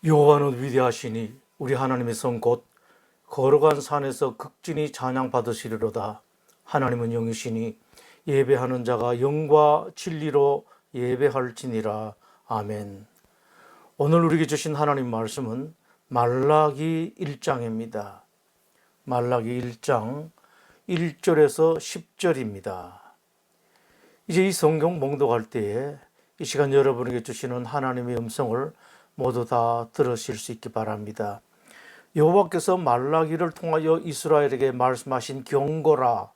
여호와는 위대하시니 우리 하나님의 성 곧 걸어간 산에서 극진히 찬양 받으시리로다. 하나님은 영이시니 예배하는 자가 영과 진리로 예배할지니라. 아멘. 오늘 우리에게 주신 하나님 말씀은 말라기 1장입니다. 말라기 1장 1절에서 10절입니다. 이제 이 성경 봉독할 때에 이 시간 여러분에게 주시는 하나님의 음성을 모두 다 들으실 수 있기 바랍니다. 여호와께서 말라기를 통하여 이스라엘에게 말씀하신 경고라.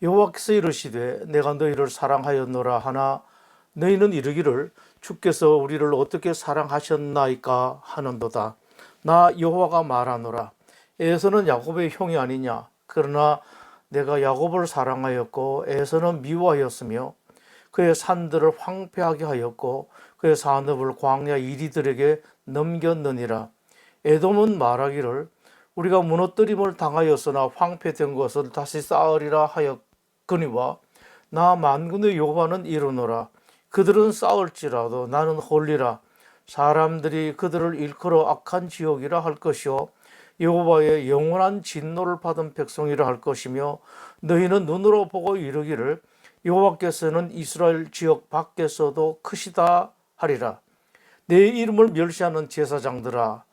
여호와께서 이르시되 내가 너희를 사랑하였노라 하나 너희는 이르기를 주께서 우리를 어떻게 사랑하셨나이까 하는도다. 나 여호와가 말하노라. 에서는 야곱의 형이 아니냐. 그러나 내가 야곱을 사랑하였고 에서는 미워하였으며 그의 산들을 황폐하게 하였고 그의 산업을 광야 이리들에게 넘겼느니라. 에돔은 말하기를 우리가 무너뜨림을 당하였으나 황폐된 것을 다시 쌓으리라 하였거니와 나 만군의 여호와는 이르노라. 그들은 쌓을지라도 나는 홀리라. 사람들이 그들을 일컬어 악한 지옥이라 할 것이요 여호와의 영원한 진노를 받은 백성이라 할 것이며 너희는 눈으로 보고 이르기를 여호와께서는 이스라엘 지역 밖에서도 크시다 하리라. 내 이름을 멸시하는 제사장들아,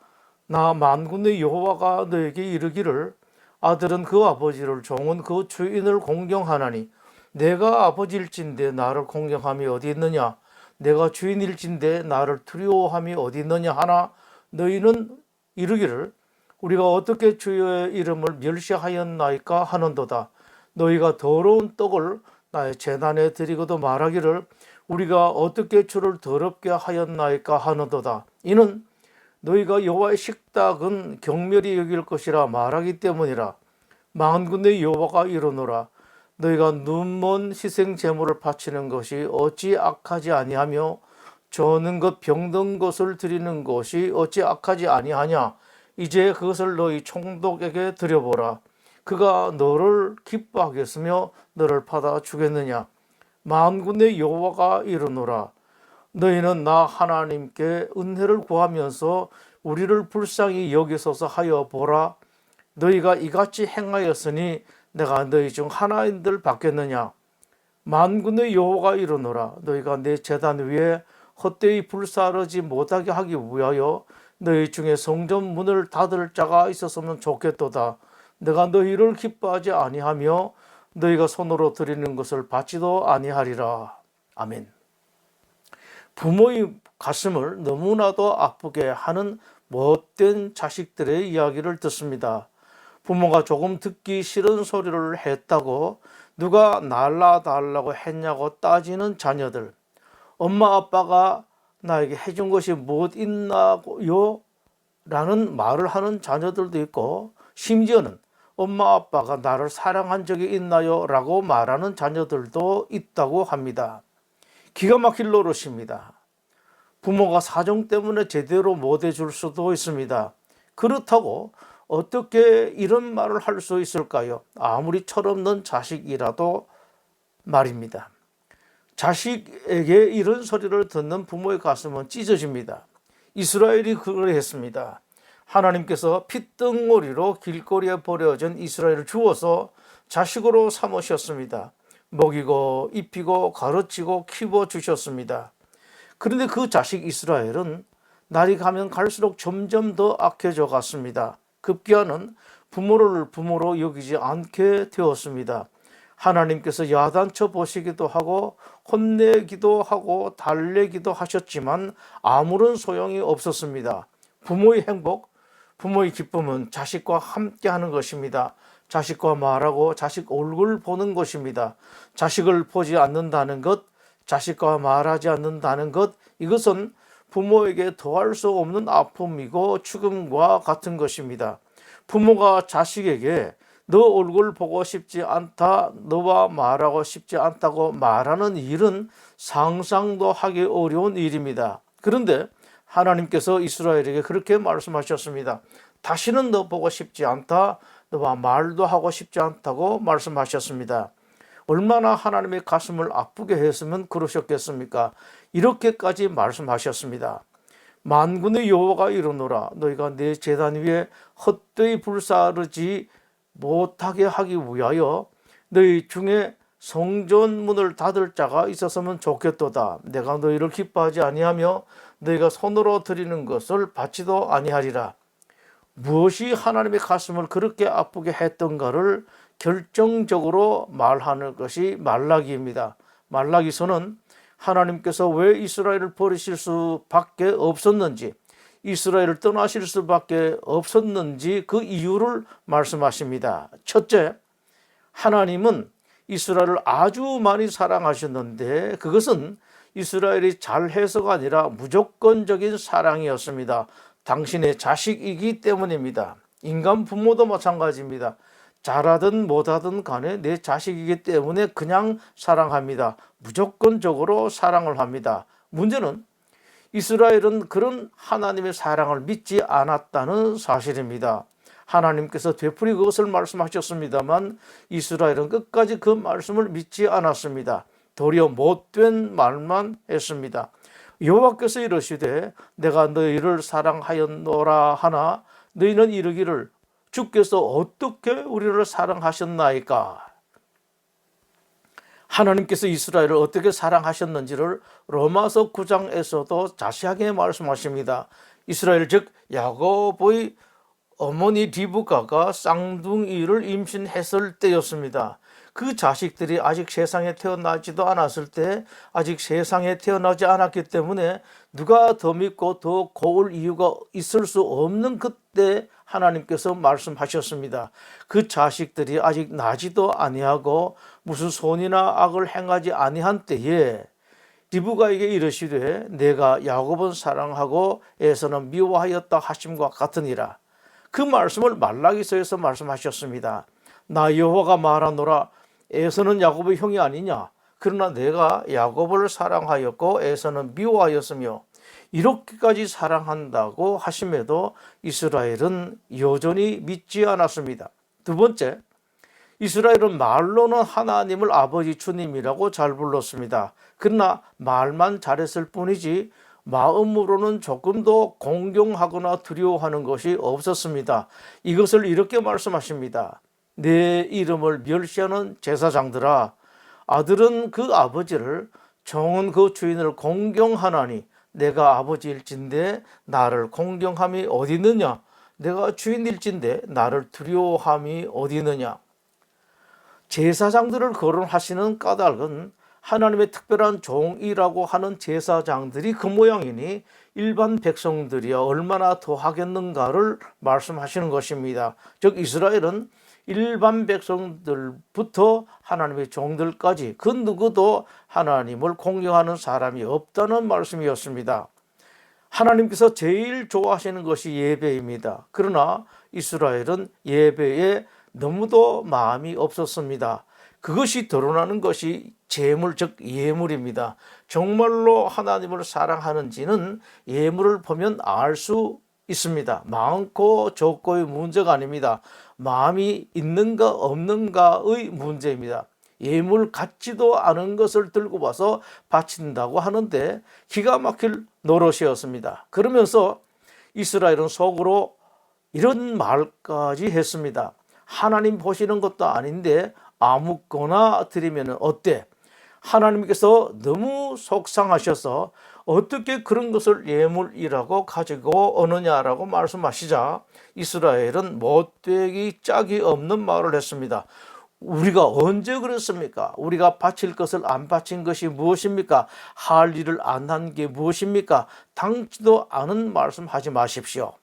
나 만군의 여호와가 너에게 이르기를 아들은 그 아버지를 종은 그 주인을 공경하나니 내가 아버지일진데 나를 공경함이 어디 있느냐. 내가 주인일진데 나를 두려워함이 어디 있느냐 하나 너희는 이르기를 우리가 어떻게 주의 이름을 멸시하였나이까 하는도다. 너희가 더러운 떡을 나의 제단에 드리고도 말하기를 우리가 어떻게 주를 더럽게 하였나이까 하는도다. 이는 너희가 여호와의 식탁은 경멸히 여길 것이라 말하기 때문이라. 만군의 여호와가 이르노라. 너희가 눈먼 희생 제물을 바치는 것이 어찌 악하지 아니하며 저는 것 병든 것을 드리는 것이 어찌 악하지 아니하냐. 이제 그것을 너희 총독에게 드려보라. 그가 너를 기뻐하겠으며 너를 받아 주겠느냐. 만군의 여호와가 이르노라. 너희는 나 하나님께 은혜를 구하면서 우리를 불쌍히 여기소서 하여 보라. 너희가 이같이 행하였으니 내가 너희 중 하나인들 받겠느냐. 만군의 여호와가 이르노라. 너희가 내 제단 위에 헛되이 불사르지 못하게 하기 위하여 너희 중에 성전 문을 닫을 자가 있었으면 좋겠도다. 내가 너희를 기뻐하지 아니하며 너희가 손으로 드리는 것을 받지도 아니하리라. 아멘. 부모의 가슴을 너무나도 아프게 하는 못된 자식들의 이야기를 듣습니다. 부모가 조금 듣기 싫은 소리를 했다고 누가 날라달라고 했냐고 따지는 자녀들. 엄마 아빠가 나에게 해준 것이 무엇 있나요? 라는 말을 하는 자녀들도 있고 심지어는 엄마 아빠가 나를 사랑한 적이 있나요? 라고 말하는 자녀들도 있다고 합니다. 기가 막힐 노릇입니다. 부모가 사정 때문에 제대로 못 해줄 수도 있습니다. 그렇다고 어떻게 이런 말을 할 수 있을까요? 아무리 철없는 자식이라도 말입니다. 자식에게 이런 소리를 듣는 부모의 가슴은 찢어집니다. 이스라엘이 그랬습니다. 하나님께서 핏덩어리로 길거리에 버려진 이스라엘을 주어서 자식으로 삼으셨습니다. 먹이고 입히고 가르치고 키워주셨습니다. 그런데 그 자식 이스라엘은 날이 가면 갈수록 점점 더 악해져 갔습니다. 급기야는 부모를 부모로 여기지 않게 되었습니다. 하나님께서 야단쳐 보시기도 하고 혼내기도 하고 달래기도 하셨지만 아무런 소용이 없었습니다. 부모의 행복, 부모의 기쁨은 자식과 함께 하는 것입니다. 자식과 말하고 자식 얼굴 보는 것입니다. 자식을 보지 않는다는 것, 자식과 말하지 않는다는 것, 이것은 부모에게 더할 수 없는 아픔이고 죽음과 같은 것입니다. 부모가 자식에게 너 얼굴 보고 싶지 않다, 너와 말하고 싶지 않다고 말하는 일은 상상도 하기 어려운 일입니다. 그런데 하나님께서 이스라엘에게 그렇게 말씀하셨습니다. 다시는 너 보고 싶지 않다, 너와 말도 하고 싶지 않다고 말씀하셨습니다. 얼마나 하나님의 가슴을 아프게 했으면 그러셨겠습니까? 이렇게까지 말씀하셨습니다. 만군의 여호와가 이르노라 너희가 내 제단 위에 헛되이 불사르지 못하게 하기 위하여 너희 중에 성전 문을 닫을 자가 있었으면 좋겠도다. 내가 너희를 기뻐하지 아니하며 너희가 손으로 드리는 것을 받지도 아니하리라. 무엇이 하나님의 가슴을 그렇게 아프게 했던가를 결정적으로 말하는 것이 말라기입니다. 말라기서는 하나님께서 왜 이스라엘을 버리실 수밖에 없었는지, 이스라엘을 떠나실 수밖에 없었는지 그 이유를 말씀하십니다. 첫째, 하나님은 이스라엘을 아주 많이 사랑하셨는데 그것은 이스라엘이 잘해서가 아니라 무조건적인 사랑이었습니다. 당신의 자식이기 때문입니다. 인간 부모도 마찬가지입니다. 잘하든 못하든 간에 내 자식이기 때문에 그냥 사랑합니다. 무조건적으로 사랑을 합니다. 문제는 이스라엘은 그런 하나님의 사랑을 믿지 않았다는 사실입니다. 하나님께서 되풀이 그것을 말씀하셨습니다만 이스라엘은 끝까지 그 말씀을 믿지 않았습니다. 도리어 못된 말만 했습니다. 여호와께서 이르시되 내가 너희를 사랑하였노라 하나 너희는 이르기를 주께서 어떻게 우리를 사랑하셨나이까. 하나님께서 이스라엘을 어떻게 사랑하셨는지를 로마서 9장에서도 자세하게 말씀하십니다. 이스라엘 즉 야곱의 어머니 리브가가 쌍둥이를 임신했을 때였습니다. 그 자식들이 아직 세상에 태어나지도 않았을 때, 아직 세상에 태어나지 않았기 때문에 누가 더 믿고 더 고울 이유가 있을 수 없는 그때 하나님께서 말씀하셨습니다. 그 자식들이 아직 나지도 아니하고 무슨 손이나 악을 행하지 아니한 때에 리브가에게 이르시되 내가 야곱은 사랑하고 에서는 미워하였다 하심과 같으니라. 그 말씀을 말라기서에서 말씀하셨습니다. 나 여호와가 말하노라 에서는 야곱의 형이 아니냐. 그러나 내가 야곱을 사랑하였고 에서는 미워하였으며 이렇게까지 사랑한다고 하심에도 이스라엘은 여전히 믿지 않았습니다. 두 번째, 이스라엘은 말로는 하나님을 아버지 주님이라고 잘 불렀습니다. 그러나 말만 잘했을 뿐이지 마음으로는 조금도 공경하거나 두려워하는 것이 없었습니다. 이것을 이렇게 말씀하십니다. 내 이름을 멸시하는 제사장들아, 아들은 그 아버지를, 종은 그 주인을 공경하나니 내가 아버지일진데 나를 공경함이 어디 있느냐? 내가 주인일진데 나를 두려워함이 어디 있느냐? 제사장들을 거론하시는 까닭은 하나님의 특별한 종이라고 하는 제사장들이 그 모양이니 일반 백성들이야 얼마나 더 하겠는가를 말씀하시는 것입니다. 즉 이스라엘은 일반 백성들부터 하나님의 종들까지 그 누구도 하나님을 공경하는 사람이 없다는 말씀이었습니다. 하나님께서 제일 좋아하시는 것이 예배입니다. 그러나 이스라엘은 예배에 너무도 마음이 없었습니다. 그것이 드러나는 것이 제물 즉 예물입니다. 정말로 하나님을 사랑하는지는 예물을 보면 알 수 있습니다. 많고 적고의 문제가 아닙니다. 마음이 있는가 없는가의 문제입니다. 예물 같지도 않은 것을 들고 와서 바친다고 하는데 기가 막힐 노릇이었습니다. 그러면서 이스라엘은 속으로 이런 말까지 했습니다. 하나님 보시는 것도 아닌데 아무거나 드리면 어때? 하나님께서 너무 속상하셔서 어떻게 그런 것을 예물이라고 가지고 오느냐라고 말씀하시자 이스라엘은 못되기 짝이 없는 말을 했습니다. 우리가 언제 그랬습니까? 우리가 바칠 것을 안 바친 것이 무엇입니까? 할 일을 안 한 게 무엇입니까? 당치도 않은 말씀하지 마십시오.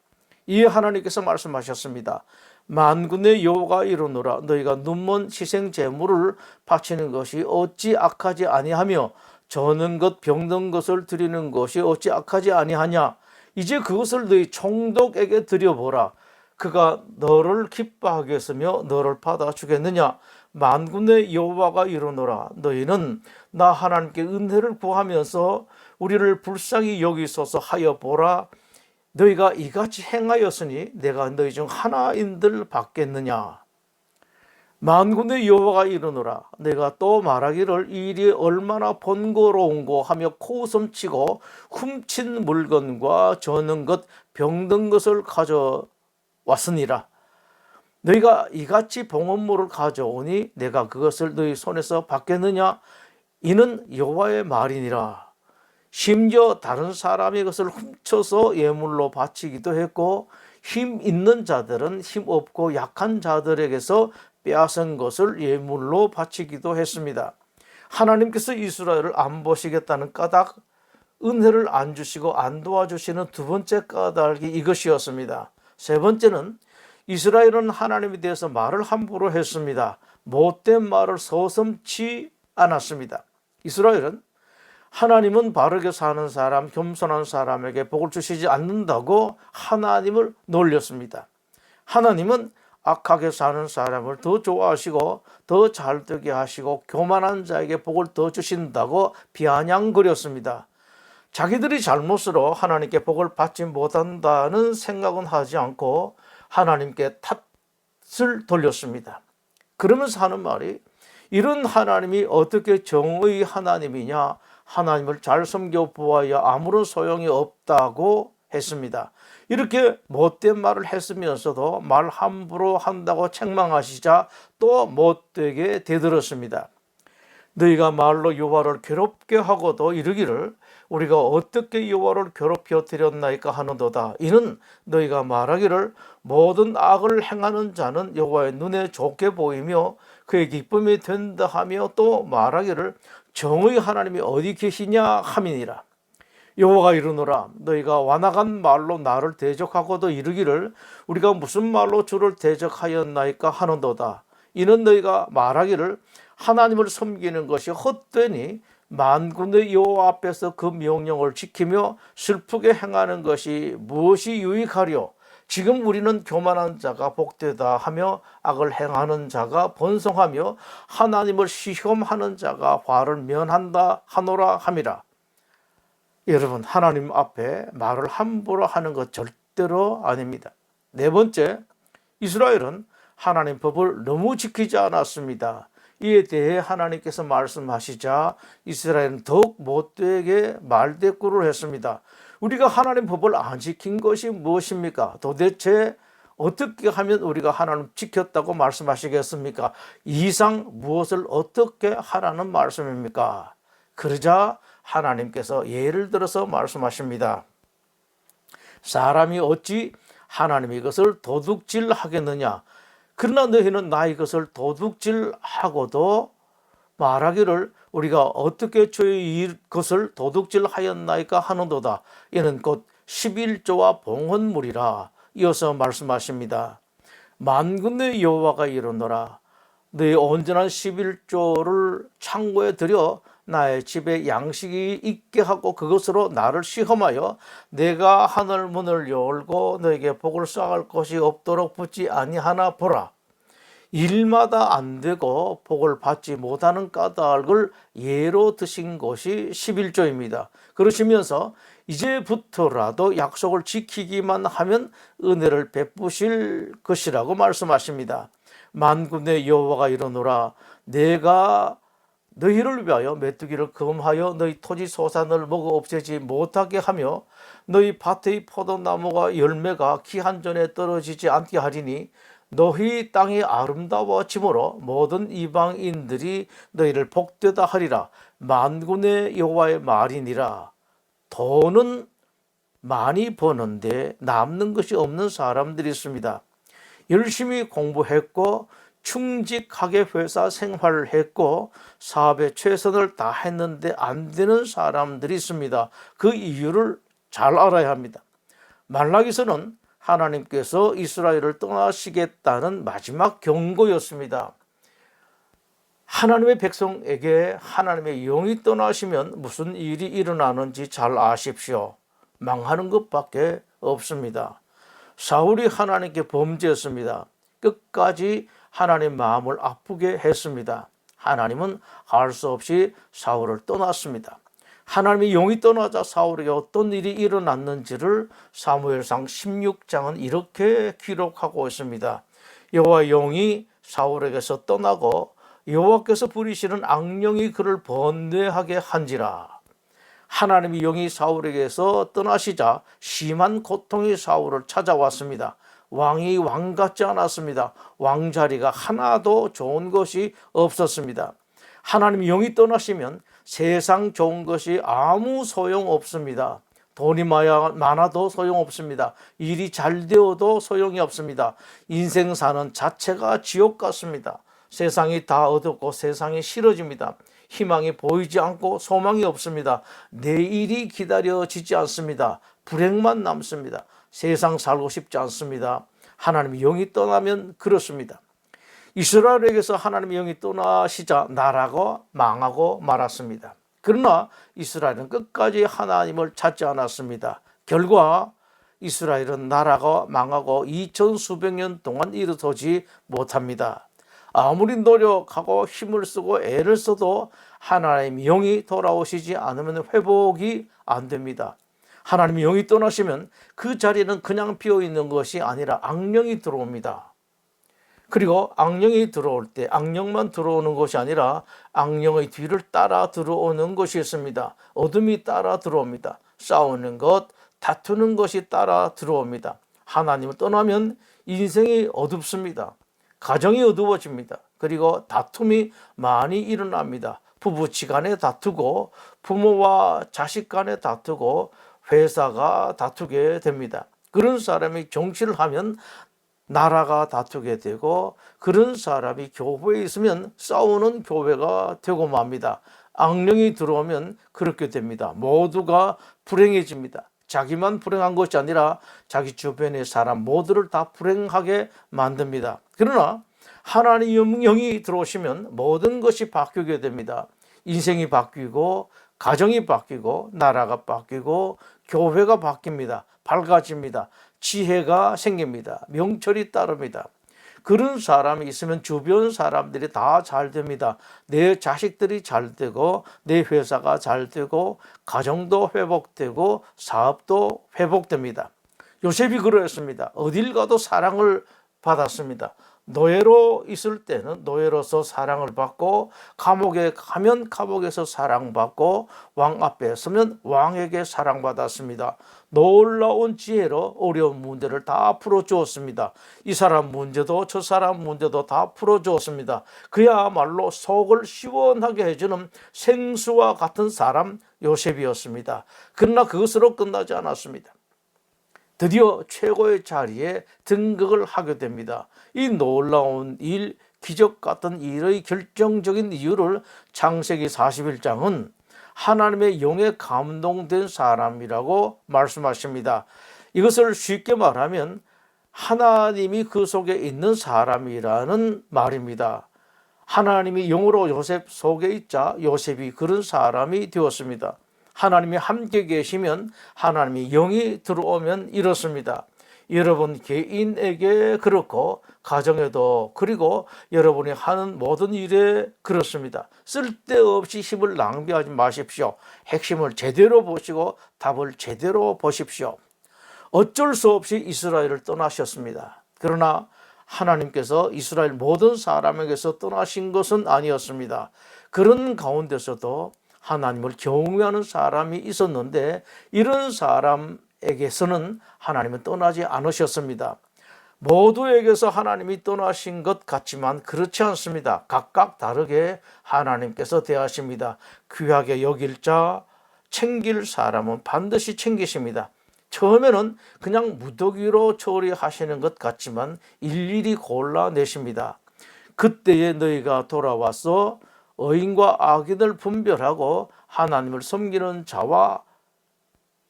이에 하나님께서 말씀하셨습니다. 만군의 여호와가 이르노라 너희가 눈먼 희생 제물을 바치는 것이 어찌 악하지 아니하며 저는 것 병든 것을 드리는 것이 어찌 악하지 아니하냐. 이제 그것을 너희 총독에게 드려보라. 그가 너를 기뻐하겠으며 너를 받아주겠느냐. 만군의 여호와가 이르노라 너희는 나 하나님께 은혜를 구하면서 우리를 불쌍히 여기소서 하여 보라. 너희가 이같이 행하였으니 내가 너희 중 하나인들 받겠느냐. 만군의 여호와가 이르노라 내가 또 말하기를 이 일이 얼마나 번거로운고 하며 코웃음치고 훔친 물건과 저는 것 병든 것을 가져왔으니라. 너희가 이같이 봉헌물을 가져오니 내가 그것을 너희 손에서 받겠느냐? 이는 여호와의 말이니라. 심지어 다른 사람의 것을 훔쳐서 예물로 바치기도 했고 힘 있는 자들은 힘 없고 약한 자들에게서 빼앗은 것을 예물로 바치기도 했습니다. 하나님께서 이스라엘을 안 보시겠다는 까닭, 은혜를 안 주시고 안 도와주시는 두 번째 까닭이 이것이었습니다. 세 번째는 이스라엘은 하나님에 대해서 말을 함부로 했습니다. 못된 말을 서슴지 않았습니다. 이스라엘은 하나님은 바르게 사는 사람, 겸손한 사람에게 복을 주시지 않는다고 하나님을 놀렸습니다. 하나님은 악하게 사는 사람을 더 좋아하시고 더 잘되게 하시고 교만한 자에게 복을 더 주신다고 비아냥거렸습니다. 자기들이 잘못으로 하나님께 복을 받지 못한다는 생각은 하지 않고 하나님께 탓을 돌렸습니다. 그러면서 하는 말이 이런 하나님이 어떻게 정의 하나님이냐, 하나님을 잘 섬겨 보아야 아무런 소용이 없다고 했습니다. 이렇게 못된 말을 했으면서도 말 함부로 한다고 책망하시자 또 못되게 대들었습니다. 너희가 말로 여호와를 괴롭게 하고도 이르기를 우리가 어떻게 여호와를 괴롭혀 드렸나이까 하는도다. 이는 너희가 말하기를 모든 악을 행하는 자는 여호와의 눈에 좋게 보이며 그의 기쁨이 된다 하며 또 말하기를 정의 하나님이 어디 계시냐 함이니라. 여호와가 이르노라 너희가 완악한 말로 나를 대적하고도 이르기를 우리가 무슨 말로 주를 대적하였나이까 하는도다. 이는 너희가 말하기를 하나님을 섬기는 것이 헛되니 만군의 여호와 앞에서 그 명령을 지키며 슬프게 행하는 것이 무엇이 유익하려. 지금 우리는 교만한 자가 복되다 하며 악을 행하는 자가 번성하며 하나님을 시험하는 자가 화를 면한다 하노라 함이라. 여러분, 하나님 앞에 말을 함부로 하는 것 절대로 아닙니다. 네 번째, 이스라엘은 하나님 법을 너무 지키지 않았습니다. 이에 대해 하나님께서 말씀하시자 이스라엘은 더욱 못되게 말대꾸를 했습니다. 우리가 하나님 법을 안 지킨 것이 무엇입니까? 도대체 어떻게 하면 우리가 하나님 지켰다고 말씀하시겠습니까? 이상 무엇을 어떻게 하라는 말씀입니까? 그러자 하나님께서 예를 들어서 말씀하십니다. 사람이 어찌 하나님의 것을 도둑질하겠느냐? 그러나 너희는 나의 것을 도둑질하고도 말하기를 우리가 어떻게 주의 것을 도둑질하였나이까 하는도다. 이는 곧 11조와 봉헌물이라. 이어서 말씀하십니다. 만군의 여호와가 이르노라 너희 온전한 11조를 창고에 들여 나의 집에 양식이 있게 하고 그것으로 나를 시험하여 내가 하늘 문을 열고 너에게 복을 쌓을 것이 없도록 붙지 아니하나 보라. 일마다 안 되고 복을 받지 못하는 까닭을 예로 드신 것이 11조입니다. 그러시면서 이제부터라도 약속을 지키기만 하면 은혜를 베푸실 것이라고 말씀하십니다. 만군의 여호와가 이르노라 내가 너희를 위하여 메뚜기를 금하여 너희 토지 소산을 먹어 없애지 못하게 하며 너희 밭의 포도나무가 열매가 기한 전에 떨어지지 않게 하리니 너희 땅이 아름다워짐으로 모든 이방인들이 너희를 복되다 하리라. 만군의 여호와의 말이니라. 돈은 많이 버는데 남는 것이 없는 사람들이 있습니다. 열심히 공부했고 충직하게 회사 생활을 했고 사업에 최선을 다했는데 안 되는 사람들이 있습니다. 그 이유를 잘 알아야 합니다. 말라기서는 하나님께서 이스라엘을 떠나시겠다는 마지막 경고였습니다. 하나님의 백성에게 하나님의 영이 떠나시면 무슨 일이 일어나는지 잘 아십시오. 망하는 것밖에 없습니다. 사울이 하나님께 범죄했습니다. 끝까지 하나님 마음을 아프게 했습니다. 하나님은 할 수 없이 사울을 떠났습니다. 하나님의 영이 떠나자 사울에게 어떤 일이 일어났는지를 사무엘상 16장은 이렇게 기록하고 있습니다. 여호와의 영이 사울에게서 떠나고 여호와께서 부리시는 악령이 그를 번뇌하게 한지라. 하나님의 영이 사울에게서 떠나시자 심한 고통이 사울을 찾아왔습니다. 왕이 왕 같지 않았습니다. 왕자리가 하나도 좋은 것이 없었습니다. 하나님의 영이 떠나시면 세상 좋은 것이 아무 소용 없습니다. 돈이 많아도 소용없습니다. 일이 잘 되어도 소용이 없습니다. 인생 사는 자체가 지옥 같습니다. 세상이 다 어둡고 세상이 싫어집니다. 희망이 보이지 않고 소망이 없습니다. 내일이 기다려지지 않습니다. 불행만 남습니다. 세상 살고 싶지 않습니다. 하나님의 영이 떠나면 그렇습니다. 이스라엘에게서 하나님의 영이 떠나시자 나라가 망하고 말았습니다. 그러나 이스라엘은 끝까지 하나님을 찾지 않았습니다. 결과 이스라엘은 나라가 망하고 2000수백 년 동안 일어서지 못합니다. 아무리 노력하고 힘을 쓰고 애를 써도 하나님의 영이 돌아오시지 않으면 회복이 안 됩니다. 하나님의 영이 떠나시면 그 자리는 그냥 비어있는 것이 아니라 악령이 들어옵니다. 그리고 악령이 들어올 때 악령만 들어오는 것이 아니라 악령의 뒤를 따라 들어오는 것이 있습니다. 어둠이 따라 들어옵니다. 싸우는 것, 다투는 것이 따라 들어옵니다. 하나님을 떠나면 인생이 어둡습니다. 가정이 어두워집니다. 그리고 다툼이 많이 일어납니다. 부부지간에 다투고 부모와 자식 간에 다투고 회사가 다투게 됩니다. 그런 사람이 정치를 하면 나라가 다투게 되고 그런 사람이 교회에 있으면 싸우는 교회가 되고 맙니다. 악령이 들어오면 그렇게 됩니다. 모두가 불행해집니다. 자기만 불행한 것이 아니라 자기 주변의 사람 모두를 다 불행하게 만듭니다. 그러나 하나님의 영이 들어오시면 모든 것이 바뀌게 됩니다. 인생이 바뀌고 가정이 바뀌고 나라가 바뀌고 교회가 바뀝니다. 밝아집니다. 지혜가 생깁니다. 명철이 따릅니다. 그런 사람이 있으면 주변 사람들이 다 잘 됩니다. 내 자식들이 잘 되고 내 회사가 잘 되고 가정도 회복되고 사업도 회복됩니다. 요셉이 그러했습니다. 어딜 가도 사랑을 받았습니다. 노예로 있을 때는 노예로서 사랑을 받고 감옥에 가면 감옥에서 사랑받고 왕 앞에 서면 왕에게 사랑받았습니다. 놀라운 지혜로 어려운 문제를 다 풀어주었습니다. 이 사람 문제도 저 사람 문제도 다 풀어주었습니다. 그야말로 속을 시원하게 해주는 생수와 같은 사람 요셉이었습니다. 그러나 그것으로 끝나지 않았습니다. 드디어 최고의 자리에 등극을 하게 됩니다. 이 놀라운 일, 기적 같은 일의 결정적인 이유를 창세기 41장은 하나님의 영에 감동된 사람이라고 말씀하십니다. 이것을 쉽게 말하면 하나님이 그 속에 있는 사람이라는 말입니다. 하나님이 영으로 요셉 속에 있자 요셉이 그런 사람이 되었습니다. 하나님이 함께 계시면 하나님이 영이 들어오면 이렇습니다. 여러분 개인에게 그렇고 가정에도 그리고 여러분이 하는 모든 일에 그렇습니다. 쓸데없이 힘을 낭비하지 마십시오. 핵심을 제대로 보시고 답을 제대로 보십시오. 어쩔 수 없이 이스라엘을 떠나셨습니다. 그러나 하나님께서 이스라엘 모든 사람에게서 떠나신 것은 아니었습니다. 그런 가운데서도 하나님을 경외하는 사람이 있었는데 이런 사람에게서는 하나님은 떠나지 않으셨습니다. 모두에게서 하나님이 떠나신 것 같지만 그렇지 않습니다. 각각 다르게 하나님께서 대하십니다. 귀하게 여길 자, 챙길 사람은 반드시 챙기십니다. 처음에는 그냥 무더기로 처리하시는 것 같지만 일일이 골라내십니다. 그때에 너희가 돌아와서 의인과 악인을 분별하고 하나님을 섬기는 자와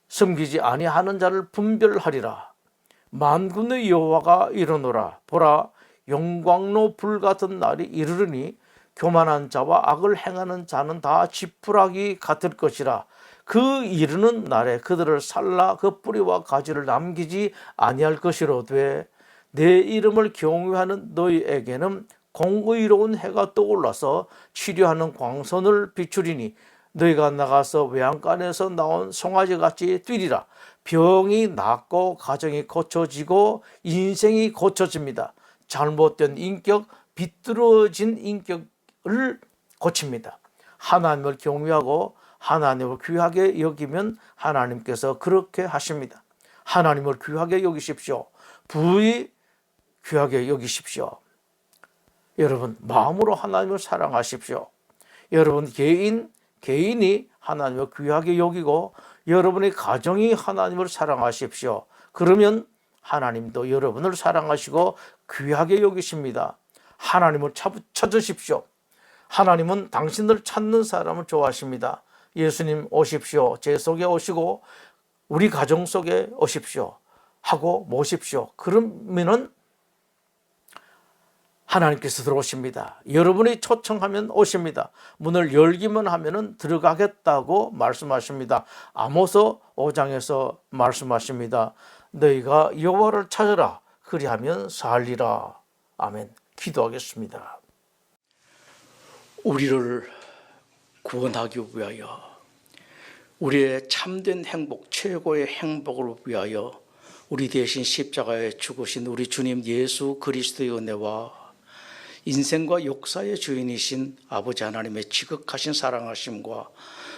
섬기지 아니하는 자를 분별하리라. 만군의 여호와가 이르노라. 보라, 영광로 불같은 날이 이르르니 교만한 자와 악을 행하는 자는 다 지푸라기 같을 것이라. 그 이르는 날에 그들을 살라 그 뿌리와 가지를 남기지 아니할 것이로되 내 이름을 경외하는 너희에게는 공의로운 해가 떠올라서 치료하는 광선을 비추리니 너희가 나가서 외양간에서 나온 송아지같이 뛰리라. 병이 낫고 가정이 고쳐지고 인생이 고쳐집니다. 잘못된 인격, 비뚤어진 인격을 고칩니다. 하나님을 경외하고 하나님을 귀하게 여기면 하나님께서 그렇게 하십니다. 하나님을 귀하게 여기십시오. 부의 귀하게 여기십시오. 여러분, 마음으로 하나님을 사랑하십시오. 여러분 개인이 하나님을 귀하게 여기고 여러분의 가정이 하나님을 사랑하십시오. 그러면 하나님도 여러분을 사랑하시고 귀하게 여기십니다. 하나님을 찾으십시오. 하나님은 당신을 찾는 사람을 좋아하십니다. 예수님 오십시오. 제 속에 오시고 우리 가정 속에 오십시오 하고 모십시오. 그러면은 하나님께서 들어오십니다. 여러분이 초청하면 오십니다. 문을 열기만 하면은 들어가겠다고 말씀하십니다. 아모스 5장에서 말씀하십니다. 너희가 여호와를 찾으라. 그리하면 살리라. 아멘. 기도하겠습니다. 우리를 구원하기 위하여, 우리의 참된 행복, 최고의 행복을 위하여 우리 대신 십자가에 죽으신 우리 주님 예수 그리스도의 은혜와 인생과 역사의 주인이신 아버지 하나님의 지극하신 사랑하심과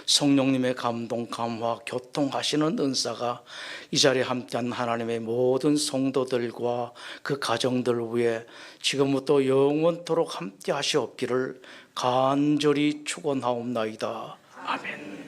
성령님의 감동, 감화, 교통하시는 은사가 이 자리에 함께한 하나님의 모든 성도들과 그 가정들 위해 지금부터 영원토록 함께 하시옵기를 간절히 축원하옵나이다. 아멘.